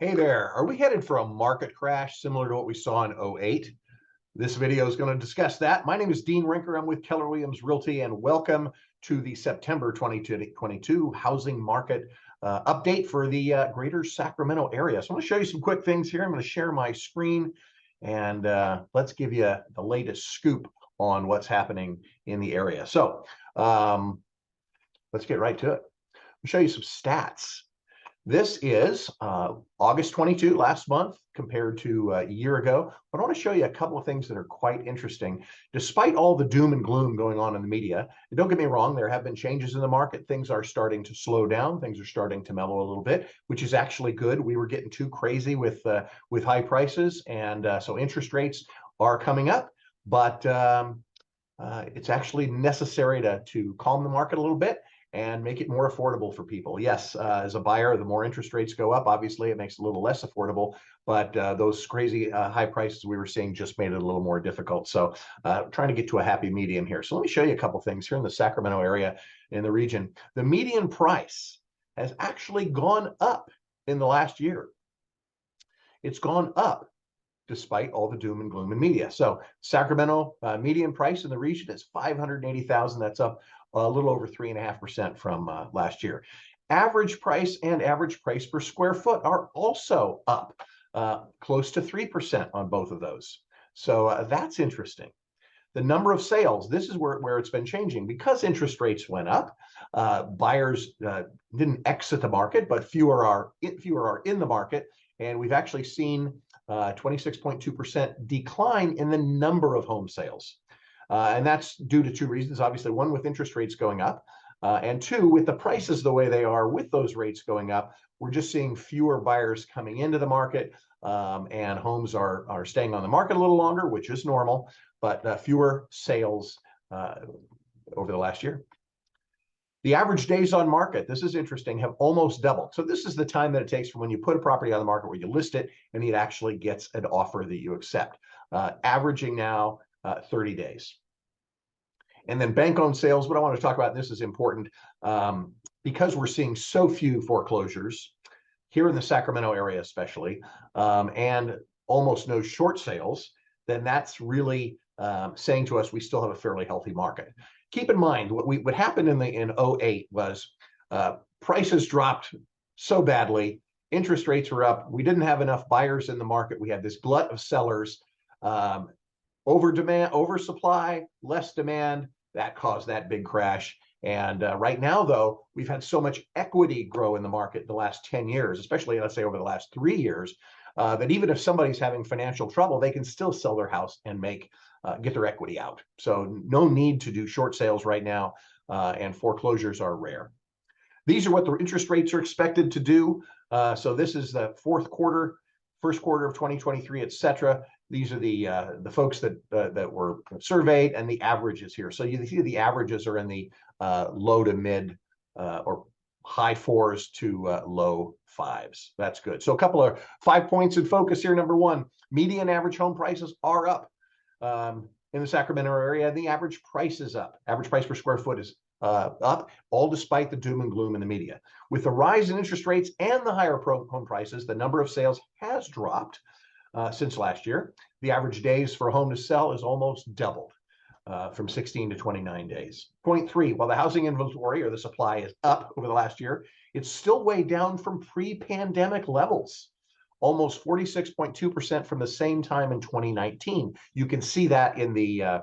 Hey there, are we headed for a market crash similar to what we saw in '08? This video is going to discuss that. My name is Dean Rinker. I'm with Keller Williams Realty, and welcome to the September 2022 housing market update for the greater Sacramento area. So I'm going to show you some quick things here. I'm going to share my screen, and let's give you the latest scoop on what's happening in the area. So let's get right to it. I'll show you some stats. This is August 22, last month, compared to a year ago. But I want to show you a couple of things that are quite interesting. Despite all the doom and gloom going on in the media, and don't get me wrong, there have been changes in the market. Things are starting to slow down. Things are starting to mellow a little bit, which is actually good. We were getting too crazy with high prices, and so interest rates are coming up. But it's actually necessary to calm the market a little bit and make it more affordable for people. Yes, as a buyer, the more interest rates go up, obviously it makes it a little less affordable, but those crazy high prices we were seeing just made it a little more difficult. So trying to get to a happy medium here. So let me show you a couple things here in the Sacramento area, in the region. The median price has actually gone up in the last year. It's gone up despite all the doom and gloom in media. So Sacramento median price in the region is $580,000. That's up a little over 3.5% from last year. Average price and average price per square foot are also up close to 3% on both of those. So that's interesting. The number of sales, this is where it's been changing. Because interest rates went up, buyers didn't exit the market, but fewer are in the market. And we've actually seen 26.2% decline in the number of home sales. And that's due to two reasons. Obviously, one, with interest rates going up, and two, with the prices the way they are with those rates going up, we're just seeing fewer buyers coming into the market, and homes are staying on the market a little longer, which is normal, but fewer sales over the last year. The average days on market, this is interesting, have almost doubled. So this is the time that it takes from when you put a property on the market where you list it and it actually gets an offer that you accept, averaging now 30 days. And then bank-owned sales, what I want to talk about, this is important, because we're seeing so few foreclosures here in the Sacramento area especially, and almost no short sales, then that's really saying to us we still have a fairly healthy market. Keep in mind, what happened in '08 was prices dropped so badly, interest rates were up, we didn't have enough buyers in the market, we had this glut of sellers, oversupply, less demand, that caused that big crash. And right now, though, we've had so much equity grow in the market the last 10 years, especially, let's say, over the last 3 years, that even if somebody's having financial trouble, they can still sell their house and get their equity out. So no need to do short sales right now, and foreclosures are rare. These are what the interest rates are expected to do. So this is the fourth quarter, first quarter of 2023, etc. These are the folks that were surveyed, and the averages here. So you see the averages are in the low to mid or high fours to low fives. That's good. So a couple of 5 points in focus here. Number one, median average home prices are up in the Sacramento area, and the average price is up. Average price per square foot is up, all despite the doom and gloom in the media. With the rise in interest rates and the higher home prices, the number of sales has dropped since last year. The average days for a home to sell is almost doubled, from 16 to 29 days. Point three, while the housing inventory or the supply is up over the last year, it's still way down from pre-pandemic levels, almost 46.2% from the same time in 2019. You can see that in the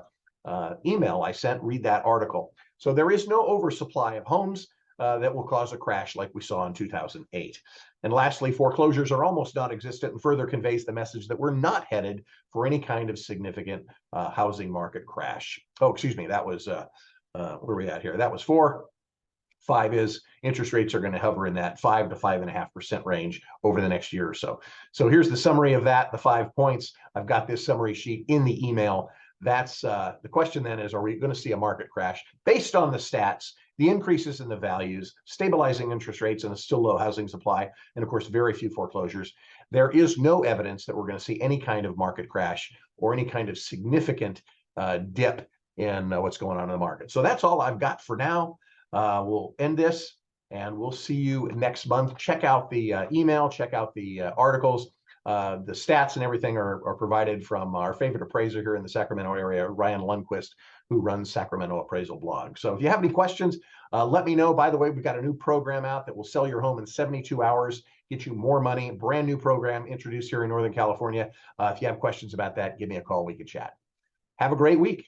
email I sent. Read that article. So there is no oversupply of homes that will cause a crash like we saw in 2008. And lastly, foreclosures are almost non-existent, and further conveys the message that we're not headed for any kind of significant housing market crash. Oh, excuse me, that was, where are we at here? That was 4. 5 is interest rates are going to hover in that 5 to 5.5% range over the next year or so. So here's the summary of that, the 5 points. I've got this summary sheet in the email. That's the question then is, are we going to see a market crash based on the stats, the increases in the values, stabilizing interest rates, and a still low housing supply, and of course, very few foreclosures? There is no evidence that we're going to see any kind of market crash or any kind of significant dip in what's going on in the market. So that's all I've got for now. We'll end this and we'll see you next month. Check out the email, check out the articles. The stats and everything are provided from our favorite appraiser here in the Sacramento area, Ryan Lundquist, who runs Sacramento Appraisal Blog. So if you have any questions, let me know. By the way, we've got a new program out that will sell your home in 72 hours, get you more money. Brand new program introduced here in Northern California. If you have questions about that, give me a call. We can chat. Have a great week.